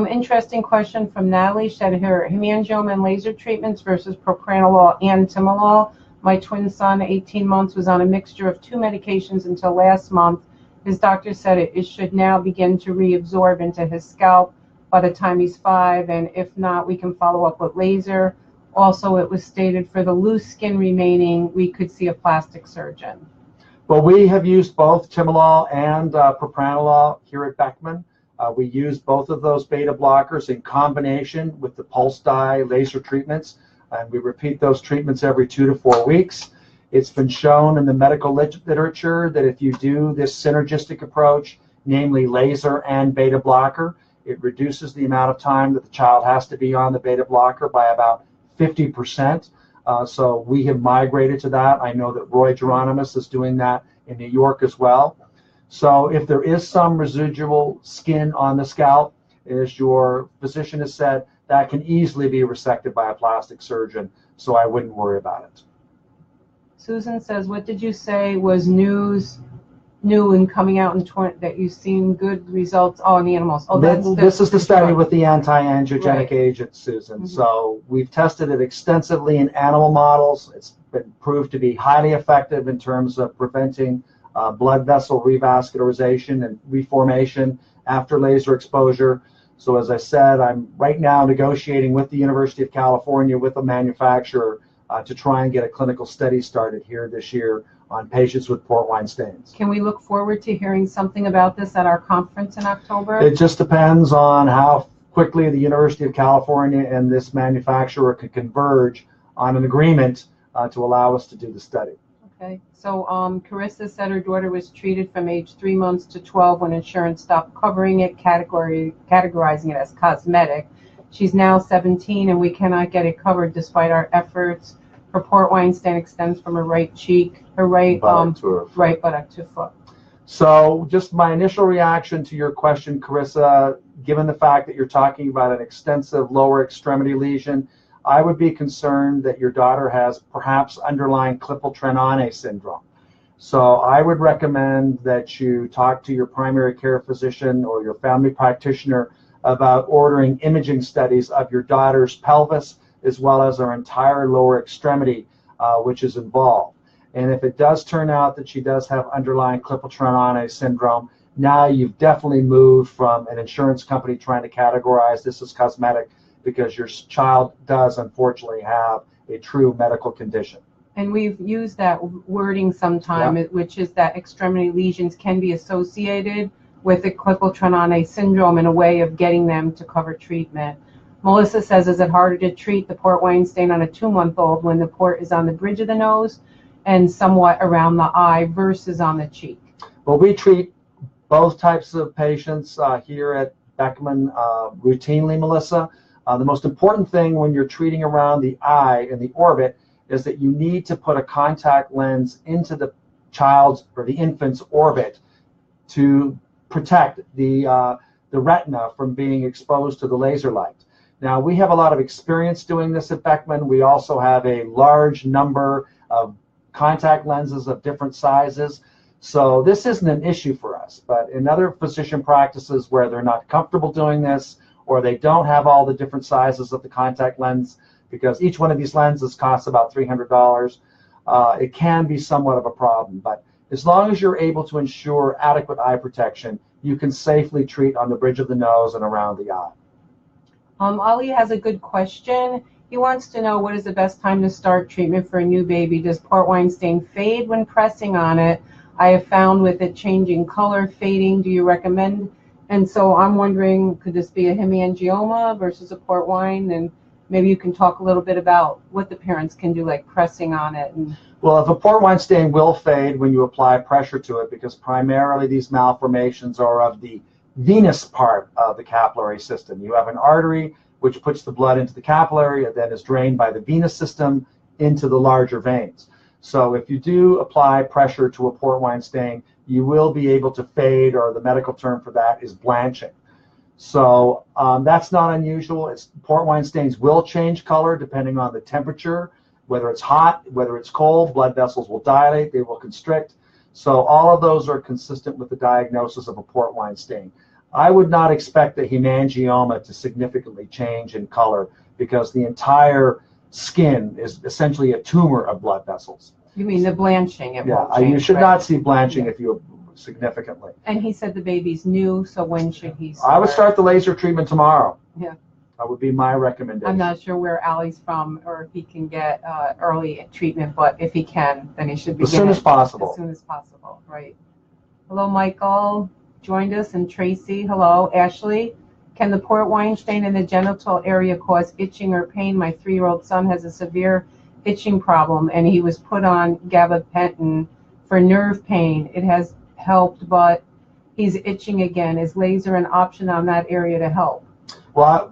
Interesting question from Natalie. She said her hemangioma and laser treatments versus propranolol and timolol. My twin son, 18 months, was on a mixture of 2 medications until last month. His doctor said it should now begin to reabsorb into his scalp by the time he's 5, and if not, we can follow up with laser. Also, it was stated for the loose skin remaining, we could see a plastic surgeon. Well, we have used both timolol and propranolol here at Beckman. We use both of those beta blockers in combination with the pulse dye laser treatments, and we repeat those treatments every 2 to 4 weeks. It's been shown in the medical literature that if you do this synergistic approach, namely laser and beta blocker, it reduces the amount of time that the child has to be on the beta blocker by about 50%. So we have migrated to that. I know that Roy Geronimus is doing that in New York as well. So if there is some residual skin on the scalp, as your physician has said, that can easily be resected by a plastic surgeon, so I wouldn't worry about it. Susan says, what did you say was new and coming out in that you've seen good results on the animals? Oh, this is the study with the anti-angiogenic agent, Susan. So we've tested it extensively in animal models. It's been proved to be highly effective in terms of preventing blood vessel revascularization and reformation after laser exposure. So as I said, I'm right now negotiating with the University of California with a manufacturer to try and get a clinical study started here this year on patients with port wine stains. Can we look forward to hearing something about this at our conference in October? It just depends on how quickly the University of California and this manufacturer can converge on an agreement to allow us to do the study. Okay, so Carissa said her daughter was treated from age 3 months to 12 when insurance stopped covering it, categorizing it as cosmetic. She's now 17 and we cannot get it covered despite our efforts. Her port wine stain extends from her right cheek, her right right buttock to foot. So just my initial reaction to your question, Carissa, given the fact that you're talking about an extensive lower extremity lesion, I would be concerned that your daughter has perhaps underlying Klippel-Trenaunay syndrome. So I would recommend that you talk to your primary care physician or your family practitioner about ordering imaging studies of your daughter's pelvis as well as her entire lower extremity, which is involved. And if it does turn out that she does have underlying Klippel-Trenaunay syndrome, now you've definitely moved from an insurance company trying to categorize this as cosmetic, because your child does unfortunately have a true medical condition. And we've used that wording sometime, which is that extremity lesions can be associated with the Klippel-Trenaunay syndrome in a way of getting them to cover treatment. Melissa says, is it harder to treat the port wine stain on a 2-month-old when the port is on the bridge of the nose and somewhat around the eye versus on the cheek? Well, we treat both types of patients here at Beckman routinely, Melissa. The most important thing when you're treating around the eye and the orbit is that you need to put a contact lens into the child's or the infant's orbit to protect the retina from being exposed to the laser light. Now, we have a lot of experience doing this at Beckman. We also have a large number of contact lenses of different sizes. So this isn't an issue for us. But in other physician practices where they're not comfortable doing this, or they don't have all the different sizes of the contact lens, because each one of these lenses costs about $300, it can be somewhat of a problem. But as long as you're able to ensure adequate eye protection, you can safely treat on the bridge of the nose and around the eye. Ali has a good question. He wants to know, what is the best time to start treatment for a new baby? Does port wine stain fade when pressing on it? I have found with it changing color, fading. Do you recommend? And so I'm wondering, could this be a hemangioma versus a port wine? And maybe you can talk a little bit about what the parents can do, like pressing on it. Well, if a port wine stain will fade when you apply pressure to it, because primarily these malformations are of the venous part of the capillary system. You have an artery which puts the blood into the capillary and then is drained by the venous system into the larger veins. So if you do apply pressure to a port wine stain, you will be able to fade, or the medical term for that is blanching. So that's not unusual. Port wine stains will change color depending on the temperature, whether it's hot, whether it's cold. Blood vessels will dilate, they will constrict. So all of those are consistent with the diagnosis of a port wine stain. I would not expect the hemangioma to significantly change in color, because the entire skin is essentially a tumor of blood vessels. You mean the blanching? You should not see blanching if you significantly. And he said the baby's new, so when should he start? I would start the laser treatment tomorrow. Yeah. That would be my recommendation. I'm not sure where Ali's from or if he can get early treatment, but if he can, then he should be as soon as possible. As soon as possible, right. Hello, Michael joined us, and Tracy. Hello, Ashley. Can the port wine stain in the genital area cause itching or pain? My 3-year-old son has a severe itching problem, and he was put on gabapentin for nerve pain. It has helped, but he's itching again. Is laser an option on that area to help? Well,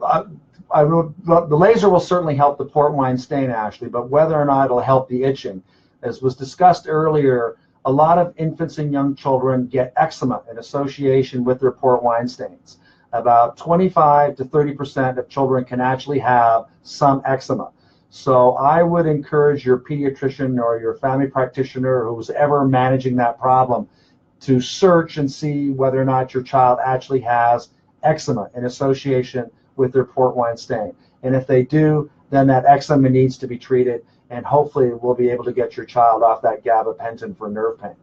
the laser will certainly help the port wine stain, Ashley, but whether or not it'll help the itching, as was discussed earlier, a lot of infants and young children get eczema in association with their port wine stains. About 25 to 30% of children can actually have some eczema. So I would encourage your pediatrician or your family practitioner, who's ever managing that problem, to search and see whether or not your child actually has eczema in association with their port wine stain. And if they do, then that eczema needs to be treated, and hopefully we'll be able to get your child off that gabapentin for nerve pain.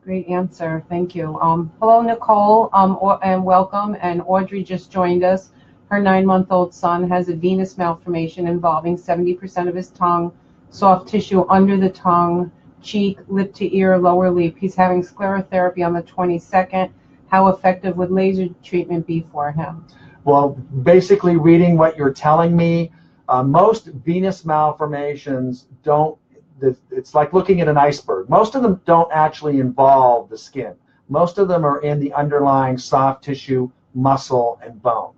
Great answer. Thank you. Hello, Nicole, and welcome. And Audrey just joined us. Her 9-month-old son has a venous malformation involving 70% of his tongue, soft tissue under the tongue, cheek, lip to ear, lower lip. He's having sclerotherapy on the 22nd. How effective would laser treatment be for him? Well, basically reading what you're telling me, most venous malformations don't, it's like looking at an iceberg. Most of them don't actually involve the skin. Most of them are in the underlying soft tissue, muscle, and bone.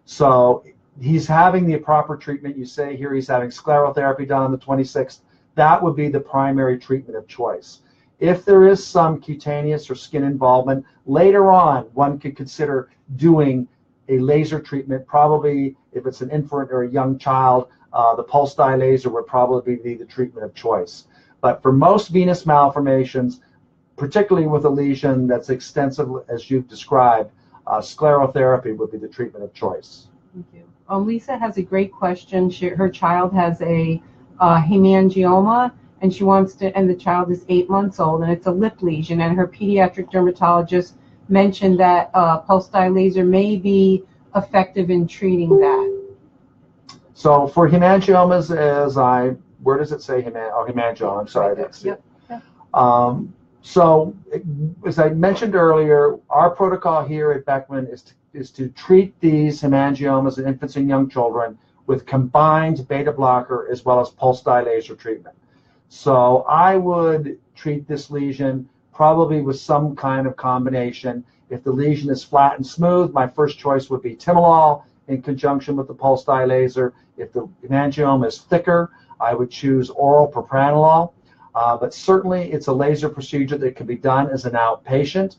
So he's having the proper treatment. You say here he's having sclerotherapy done on the 26th. That would be the primary treatment of choice. If there is some cutaneous or skin involvement, later on, one could consider doing a laser treatment. Probably if it's an infant or a young child, the pulse dye laser would probably be the treatment of choice. But for most venous malformations, particularly with a lesion that's extensive as you've described, sclerotherapy would be the treatment of choice. Thank you. Lisa has a great question. Her child has a hemangioma, and she wants to, and the child is 8 months old, and it's a lip lesion, and her pediatric dermatologist mentioned that pulse dye laser may be effective in treating that. So for hemangiomas, where does it say hemangioma? I'm sorry. Right. Yep. So as I mentioned earlier, our protocol here at Beckman is to treat these hemangiomas in infants and young children with combined beta blocker as well as pulse dye laser treatment. So I would treat this lesion probably with some kind of combination. If the lesion is flat and smooth, my first choice would be timolol in conjunction with the pulse dye laser. If the hemangioma is thicker, I would choose oral propranolol. But certainly it's a laser procedure that can be done as an outpatient.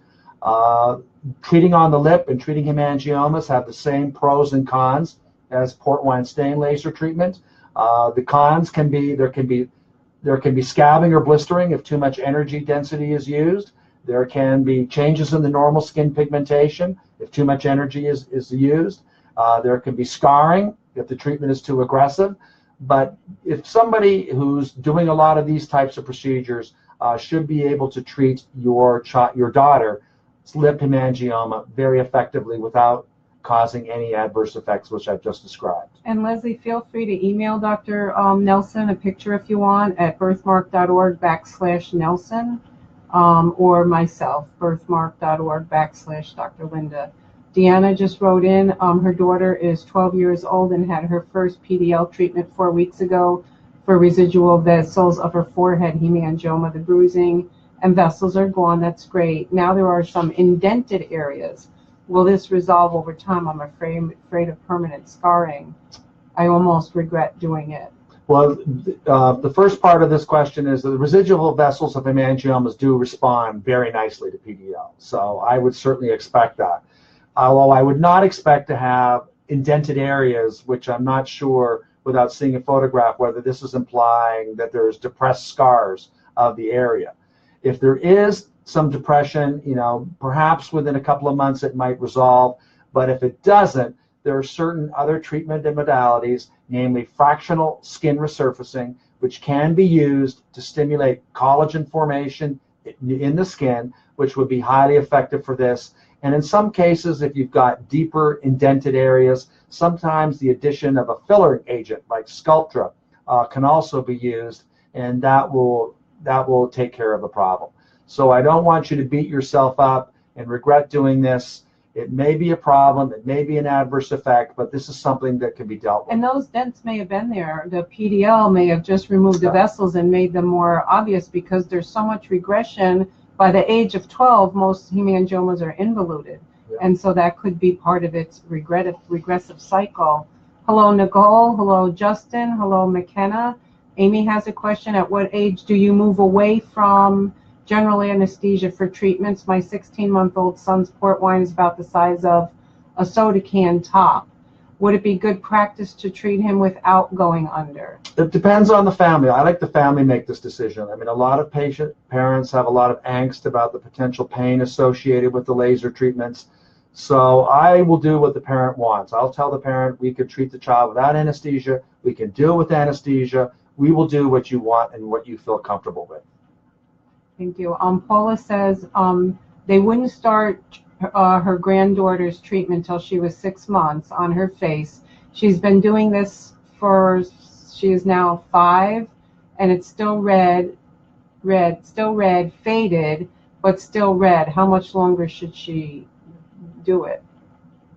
Treating on the lip and treating hemangiomas have the same pros and cons as port wine stain laser treatment. The cons can be there can be scabbing or blistering if too much energy density is used. There can be changes in the normal skin pigmentation if too much energy is used. There can be scarring if the treatment is too aggressive. But if somebody who's doing a lot of these types of procedures should be able to treat your daughter's lip hemangioma very effectively without causing any adverse effects, which I've just described. And Leslie, feel free to email Dr. Nelson a picture if you want at birthmark.org/Nelson or myself, birthmark.org/Dr. Linda. Deanna just wrote in, her daughter is 12 years old and had her first PDL treatment 4 weeks ago for residual vessels of her forehead hemangioma. The bruising and vessels are gone. That's great. Now there are some indented areas. Will this resolve over time? I'm afraid of permanent scarring. I almost regret doing it. Well, the first part of this question is that the residual vessels of hemangiomas do respond very nicely to PDL. So I would certainly expect that. Although I would not expect to have indented areas, which I'm not sure without seeing a photograph whether this is implying that there's depressed scars of the area. If there is some depression, perhaps within a couple of months it might resolve, but if it doesn't, there are certain other treatment modalities, namely fractional skin resurfacing, which can be used to stimulate collagen formation in the skin, which would be highly effective for this. And in some cases, if you've got deeper indented areas, sometimes the addition of a filler agent like Sculptra can also be used, and that will take care of the problem. So I don't want you to beat yourself up and regret doing this. It may be a problem, it may be an adverse effect, but this is something that can be dealt with. And those dents may have been there. The PDL may have just removed the vessels and made them more obvious because there's so much regression. By the age of 12, most hemangiomas are involuted. Yeah. And so that could be part of its regressive cycle. Hello, Nicole. Hello, Justin. Hello, McKenna. Amy has a question. At what age do you move away from general anesthesia for treatments? My 16-month-old son's port wine is about the size of a soda can top. Would it be good practice to treat him without going under? It depends on the family. I like the family make this decision. I mean, a lot of parents have a lot of angst about the potential pain associated with the laser treatments. So I will do what the parent wants. I'll tell the parent we could treat the child without anesthesia. We can do it with anesthesia. We will do what you want and what you feel comfortable with. Thank you. Paula says they wouldn't start her granddaughter's treatment until she was 6 months on her face. She's been doing this she is now 5, and it's still red, faded, but still red. How much longer should she do it?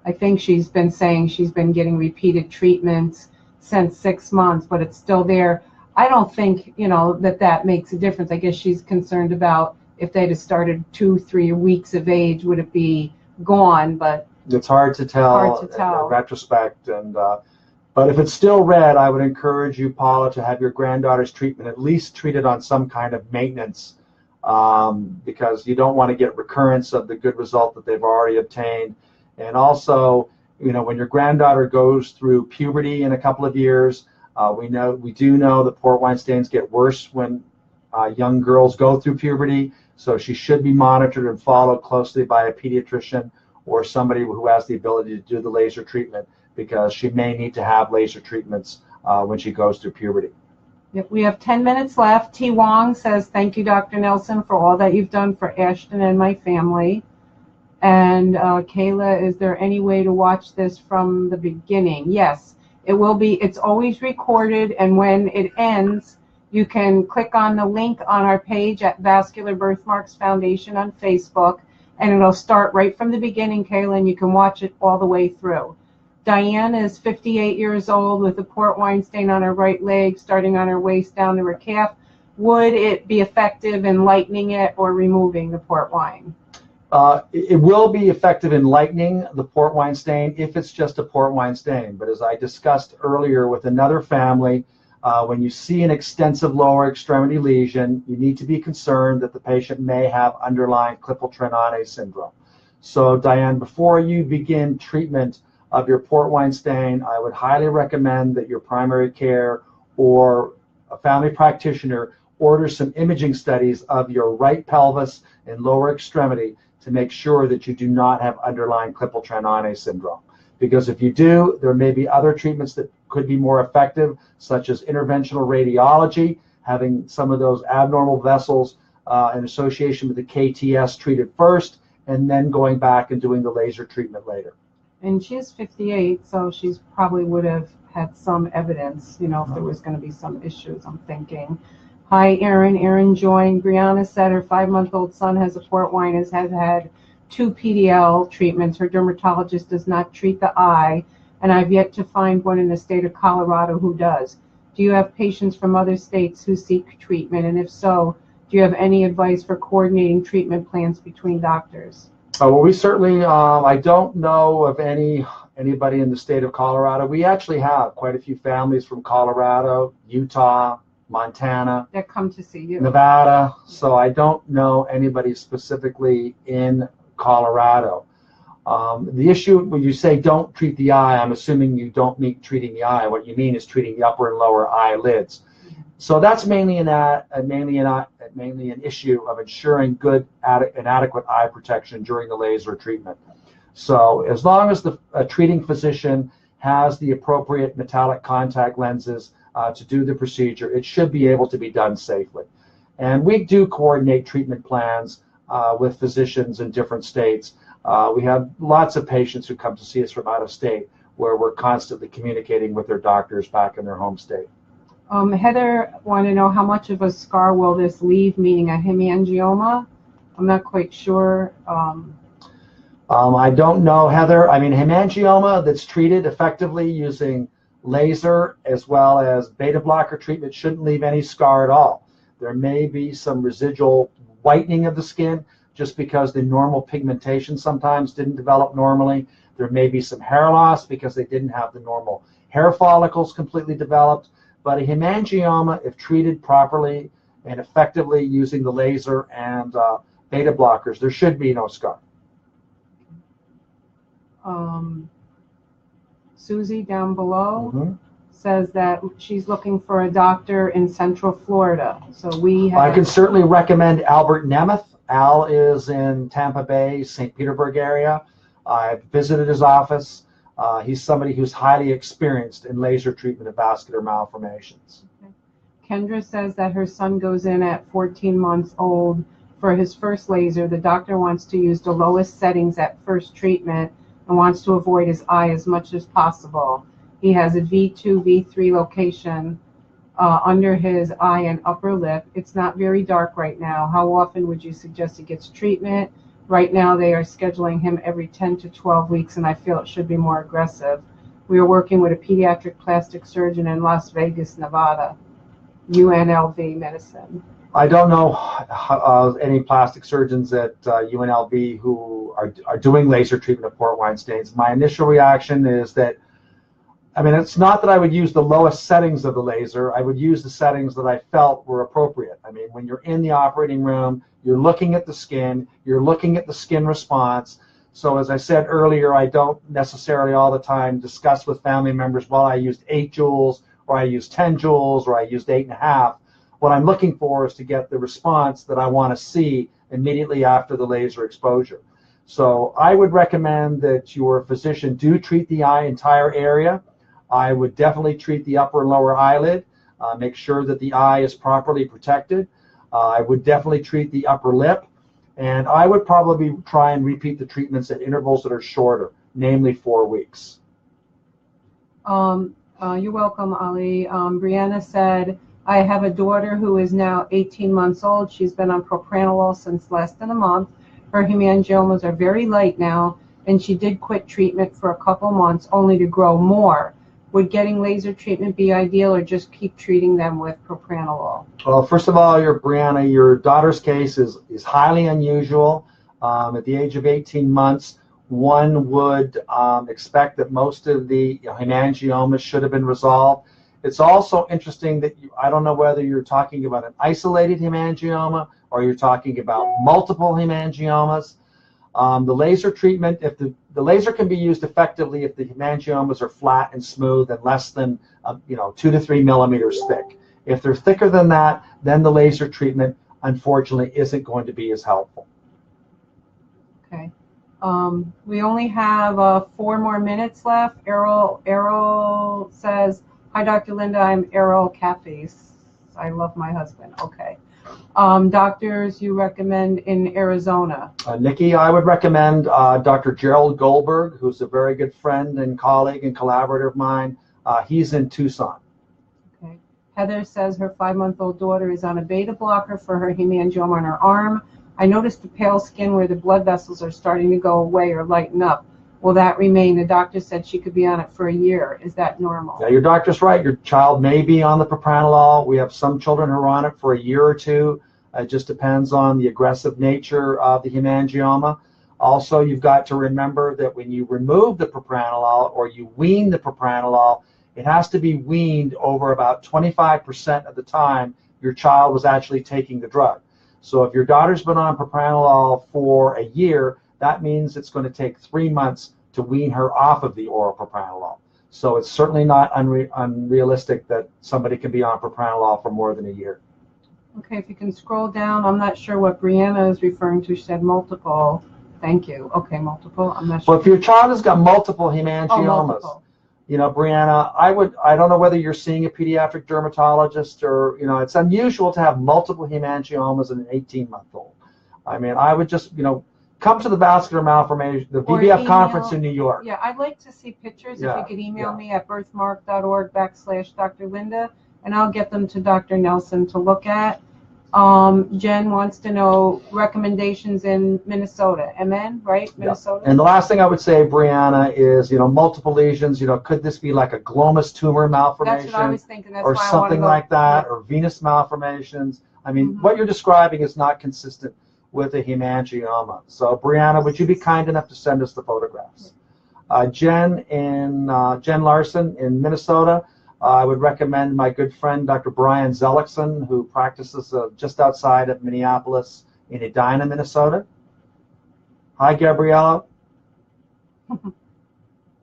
I think she's been saying she's been getting repeated treatments since 6 months, but it's still there. I don't think, that makes a difference. I guess she's concerned about if they'd have started 2-3 weeks of age, would it be gone? But It's hard to tell, in retrospect. But if it's still red, I would encourage you, Paula, to have your granddaughter's treatment at least treated on some kind of maintenance, because you don't want to get recurrence of the good result that they've already obtained. And also, when your granddaughter goes through puberty in a couple of years, we do know that port wine stains get worse when young girls go through puberty. So she should be monitored and followed closely by a pediatrician or somebody who has the ability to do the laser treatment, because she may need to have laser treatments when she goes through puberty. Yep, we have 10 minutes left. T. Wong says, thank you, Dr. Nelson, for all that you've done for Ashton and my family. And Kayla, is there any way to watch this from the beginning? Yes, it will be. It's always recorded, and when it ends, you can click on the link on our page at Vascular Birthmarks Foundation on Facebook, and it'll start right from the beginning, Kayla, and you can watch it all the way through. Diane is 58 years old with a port wine stain on her right leg, starting on her waist down to her calf. Would it be effective in lightening it or removing the port wine? It will be effective in lightening the port wine stain if it's just a port wine stain. But as I discussed earlier with another family, when you see an extensive lower extremity lesion, you need to be concerned that the patient may have underlying Klippel-Trenaunay syndrome. So Diane, before you begin treatment of your port wine stain, I would highly recommend that your primary care or a family practitioner order some imaging studies of your right pelvis and lower extremity to make sure that you do not have underlying Klippel-Trenaunay syndrome. Because if you do, there may be other treatments that could be more effective, such as interventional radiology, having some of those abnormal vessels in association with the KTS treated first, and then going back and doing the laser treatment later. And she's 58, so she's probably would have had some evidence, if there was going to be some issues, I'm thinking. Hi, Erin. Erin joined. Brianna said her 5-month-old son has a port wine, has had 2 PDL treatments. Her dermatologist does not treat the eye, and I've yet to find one in the state of Colorado who does. Do you have patients from other states who seek treatment? And if so, do you have any advice for coordinating treatment plans between doctors? Well, we certainly, I don't know of anybody in the state of Colorado. We actually have quite a few families from Colorado, Utah, Montana, that come to see you. Nevada. So I don't know anybody specifically in Colorado. The issue when you say don't treat the eye, I'm assuming you don't mean treating the eye. What you mean is treating the upper and lower eyelids. So that's mainly an issue of ensuring good and adequate eye protection during the laser treatment. So as long as the treating physician has the appropriate metallic contact lenses to do the procedure, it should be able to be done safely. And we do coordinate treatment plans with physicians in different states. We have lots of patients who come to see us from out of state where we're constantly communicating with their doctors back in their home state. Heather wanted to know how much of a scar will this leave, meaning a hemangioma? I'm not quite sure. I don't know, Heather. I mean, hemangioma that's treated effectively using laser as well as beta blocker treatment shouldn't leave any scar at all. There may be some residual whitening of the skin just because the normal pigmentation sometimes didn't develop normally. There may be some hair loss because they didn't have the normal hair follicles completely developed. But a hemangioma, if treated properly and effectively using the laser and beta blockers, there should be no scar. Susie down below says that she's looking for a doctor in Central Florida. So I can certainly recommend Albert Nemeth. Al is in Tampa Bay, St. Petersburg area. I've visited his office. He's somebody who's highly experienced in laser treatment of vascular malformations. Okay. Kendra says that her son goes in at 14 months old for his first laser. The doctor wants to use the lowest settings at first treatment and wants to avoid his eye as much as possible. He has a V2, V3 location under his eye and upper lip. It's not very dark right now. How often would you suggest he gets treatment? Right now, they are scheduling him every 10 to 12 weeks, and I feel it should be more aggressive. We are working with a pediatric plastic surgeon in Las Vegas, Nevada, UNLV Medicine. I don't know any plastic surgeons at UNLV who are doing laser treatment of port wine stains. My initial reaction is that, I mean, it's not that I would use the lowest settings of the laser. I would use the settings that I felt were appropriate. I mean, when you're in the operating room, you're looking at the skin, you're looking at the skin response. So as I said earlier, I don't necessarily all the time discuss with family members, well, I used 8 joules, or I used 10 joules, or I used 8.5. What I'm looking for is to get the response that I want to see immediately after the laser exposure. So I would recommend that your physician do treat the entire area. I would definitely treat the upper and lower eyelid, make sure that the eye is properly protected. I would definitely treat the upper lip, and I would probably try and repeat the treatments at intervals that are shorter, namely 4 weeks. You're welcome, Ali. Brianna said, I have a daughter who is now 18 months old. She's been on propranolol since less than a month. Her hemangiomas are very light now, and she did quit treatment for a couple months only to grow more. Would getting laser treatment be ideal, or just keep treating them with propranolol? Well, first of all, Brianna, your daughter's case is highly unusual. At the age of 18 months, one would expect that most of the hemangiomas should have been resolved. It's also interesting that I don't know whether you're talking about an isolated hemangioma or you're talking about multiple hemangiomas. The laser treatment, if the laser can be used effectively if the hemangiomas are flat and smooth and less than 2 to 3 millimeters thick. If they're thicker than that, then the laser treatment unfortunately isn't going to be as helpful. Okay. We only have 4 more minutes left. Errol says, hi, Dr. Linda. I'm Errol Cafes. I love my husband. Okay. Doctors you recommend in Arizona? Nikki, I would recommend Dr. Gerald Goldberg, who's a very good friend and colleague and collaborator of mine. He's in Tucson. Okay. Heather says her 5-month-old daughter is on a beta blocker for her hemangioma on her arm. I noticed the pale skin where the blood vessels are starting to go away or lighten up. Will that remain? The doctor said she could be on it for a year. Is that normal? Yeah, your doctor's right. Your child may be on the propranolol. We have some children who are on it for a year or 2. It just depends on the aggressive nature of the hemangioma. Also, you've got to remember that when you remove the propranolol or you wean the propranolol, it has to be weaned over about 25% of the time your child was actually taking the drug. So if your daughter's been on propranolol for a year, that means it's going to take 3 months to wean her off of the oral propranolol. So it's certainly not unrealistic that somebody can be on propranolol for more than a year. Okay, if you can scroll down, I'm not sure what Brianna is referring to. She said multiple. Thank you. Okay, multiple. I'm not sure. Well, if your child has got multiple hemangiomas, Brianna, I don't know whether you're seeing a pediatric dermatologist or, it's unusual to have multiple hemangiomas in an 18-month-old. I mean, I would just, come to the Vascular Malformation, the VBF conference in New York. Yeah, I'd like to see pictures. If you could email me at birthmark.org/Dr. Linda, and I'll get them to Dr. Nelson to look at. Jen wants to know recommendations in Minnesota. MN, right? Minnesota. And the last thing I would say, Brianna, is multiple lesions. Could this be like a glomus tumor malformation? That's what I was thinking. That's or why something like that, or venous malformations. I mean, what you're describing is not consistent with a hemangioma. So, Brianna, would you be kind enough to send us the photographs? Jen Larson in Minnesota. I would recommend my good friend, Dr. Brian Zellickson, who practices just outside of Minneapolis in Edina, Minnesota. Hi, Gabriella.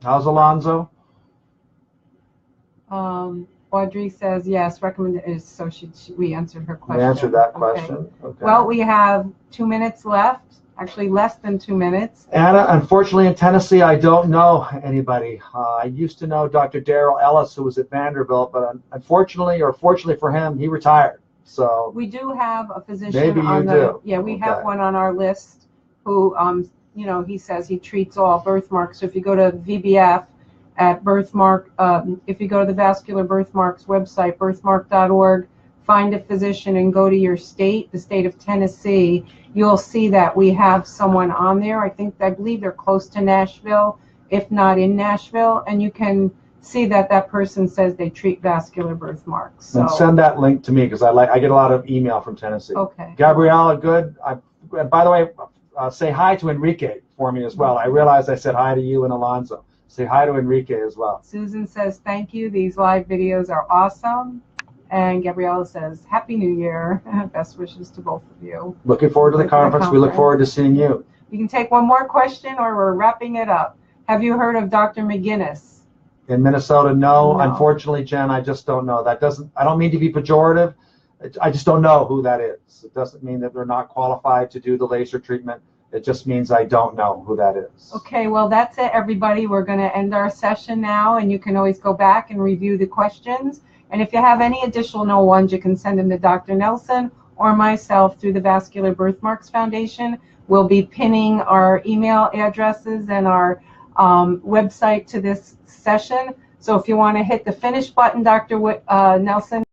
How's Alonzo? Audrey says yes, recommend is so we answered her question. We answered that question. Okay. Well, we have 2 minutes left. Actually, less than 2 minutes. Anna, unfortunately in Tennessee, I don't know anybody. I used to know Dr. Darrell Ellis, who was at Vanderbilt, but unfortunately, or fortunately for him, he retired. So we do have a physician maybe on you the do. Yeah, we have one on our list who he says he treats all birthmarks. So if you go to VBF at birthmark, if you go to the Vascular Birthmarks website, birthmark.org, find a physician and go to your state, the state of Tennessee, you'll see that we have someone on there. I believe they're close to Nashville, if not in Nashville, and you can see that that person says they treat vascular birthmarks. So And send that link to me because I get a lot of email from Tennessee. okay. Gabriella, good. By the way, say hi to Enrique for me as well. I realized I said hi to you and Alonzo. Say hi to Enrique as well. Susan says, thank you. These live videos are awesome. And Gabriella says, Happy New Year. Best wishes to both of you. Looking forward to the conference. We look forward to seeing you. You can take one more question or we're wrapping it up. Have you heard of Dr. McGinnis? In Minnesota, no. No. Unfortunately, Jen, I just don't know. I don't mean to be pejorative. I just don't know who that is. It doesn't mean that they're not qualified to do the laser treatment. It just means I don't know who that is. Okay, well, that's it, everybody. We're going to end our session now, and you can always go back and review the questions. And if you have any additional ones, you can send them to Dr. Nelson or myself through the Vascular Birthmarks Foundation. We'll be pinning our email addresses and our website to this session. So if you want to hit the finish button, Dr. Nelson,